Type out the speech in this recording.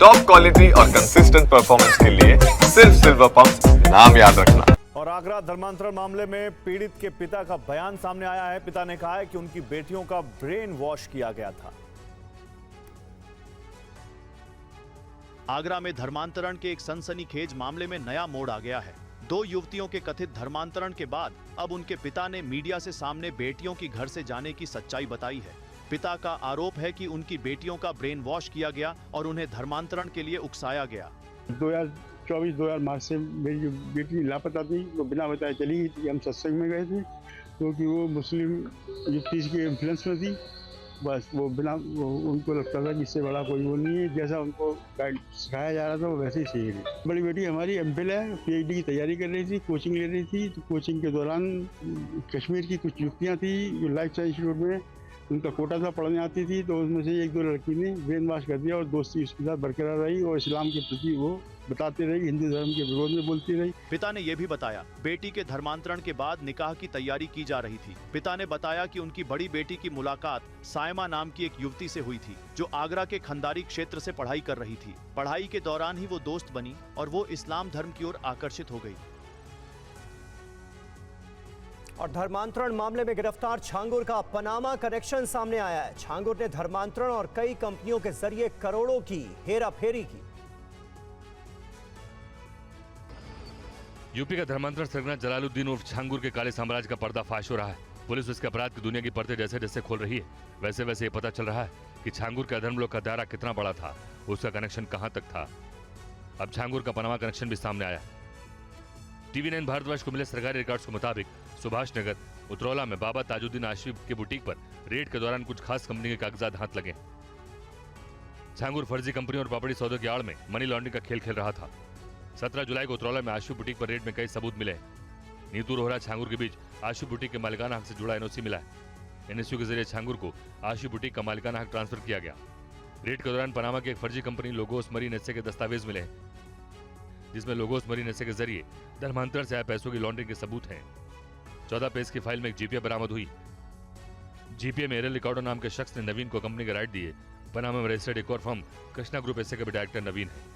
Top quality और consistent performance के लिए सिर्फ सिल्वर पंप नाम याद रखना। और आगरा धर्मांतरण मामले में पीड़ित के पिता का बयान सामने आया है। पिता ने कहा है कि उनकी बेटियों का ब्रेन वॉश किया गया था। आगरा में धर्मांतरण के एक सनसनीखेज मामले में नया मोड़ आ गया है। दो युवतियों के कथित धर्मांतरण के बाद अब उनके पिता ने मीडिया से सामने बेटियों की घर से जाने की सच्चाई बताई है। पिता का आरोप है कि उनकी बेटियों का ब्रेन वॉश किया गया और उन्हें धर्मांतरण के लिए उकसाया गया। 2024-2000 मार्च से मेरी जो बेटी लापता थी वो बिना बताए चली गई थी। हम सत्संग में गए थे क्योंकि वो मुस्लिम युक्ति के इन्फ्लुएंस में थी। बस वो उनको लगता था कि इससे बड़ा कोई वो नहीं है। जैसा उनको सिखाया जा रहा था वो वैसे ही सीख रही। बड़ी बेटी हमारी एमफिल है, पीएचडी की तैयारी कर रही थी, कोचिंग ले रही थी। तो कोचिंग के दौरान कश्मीर की कुछ युक्तियाँ थी जो लाइफ साइंस इंस्टीट्यूट में उनका कोटा था, पढ़ने आती थी। तो उसमें से एक दो लड़की ने ब्रेन वॉश कर दिया और दोस्ती उसके साथ बरकरार रही और इस्लाम के प्रति वो बताती रही, हिंदू धर्म के विरोध में बोलती रही। पिता ने यह भी बताया बेटी के धर्मांतरण के बाद निकाह की तैयारी की जा रही थी। पिता ने बताया कि उनकी बड़ी बेटी की मुलाकात सायमा नाम की एक युवती से हुई थी जो आगरा के खंदारी क्षेत्र से पढ़ाई कर रही थी। पढ़ाई के दौरान ही वो दोस्त बनी और वो इस्लाम धर्म की ओर आकर्षित हो गई। और धर्मांतरण मामले में गिरफ्तार छांगुर का पनामा कनेक्शन सामने आया है। छांगुर ने धर्मांतरण और कई कंपनियों के जरिए करोड़ों की हेराफेरी की। यूपी का धर्मांतरण सरगना जलालुद्दीन उर्फ छांगुर के काले साम्राज्य का पर्दाफाश हो रहा है। पुलिस उसके अपराध की दुनिया की पर्दे जैसे जैसे खोल रही है वैसे वैसे ये पता चल रहा है कि छांगुर के अधर्म लोग का दायरा कितना बड़ा था, उसका कनेक्शन कहां तक था। अब छांगुर का पनामा कनेक्शन भी सामने आया। TV9 भारतवर्ष को मिले सरकारी रिकॉर्ड्स के मुताबिक सुभाष नगर उतरौला में बाबा ताजुद्दीन आशवी के बुटीक पर रेड के दौरान कुछ खास कंपनी के कागजात हाथ लगे। छांगुर फर्जी कंपनी और पापड़ी सौदों की आड़ में मनी लॉन्ड्रिंग का खेल खेल रहा था। 17 जुलाई को उतरौला में आशवी बुटीक पर रेड में कई सबूत मिले। नीतू रोहरा छांगुर के बीच आशवी बुटीक के मालिकाना हक से जुड़ा एनओसी मिला है। एनओसी के जरिए छांगुर को आशवी बुटीक का मालिकाना हक ट्रांसफर किया गया। रेड के दौरान पनामा की एक फर्जी कंपनी लोगोस मरीन एसए के दस्तावेज मिले हैं जिसमें लोगोस मरीन एसए के जरिए धर्मांतरण से आए पैसों की लॉन्ड्रिंग के सबूत हैं। 14 पेज की फाइल में एक जीपीए बरामद हुई। जीपीए में एरल रिकॉर्डो नाम के शख्स ने नवीन को कंपनी के राइट दिए। पनामा में रजिस्टर्ड एक और फर्म कृष्णा ग्रुप एसए का भी डायरेक्टर नवीन है।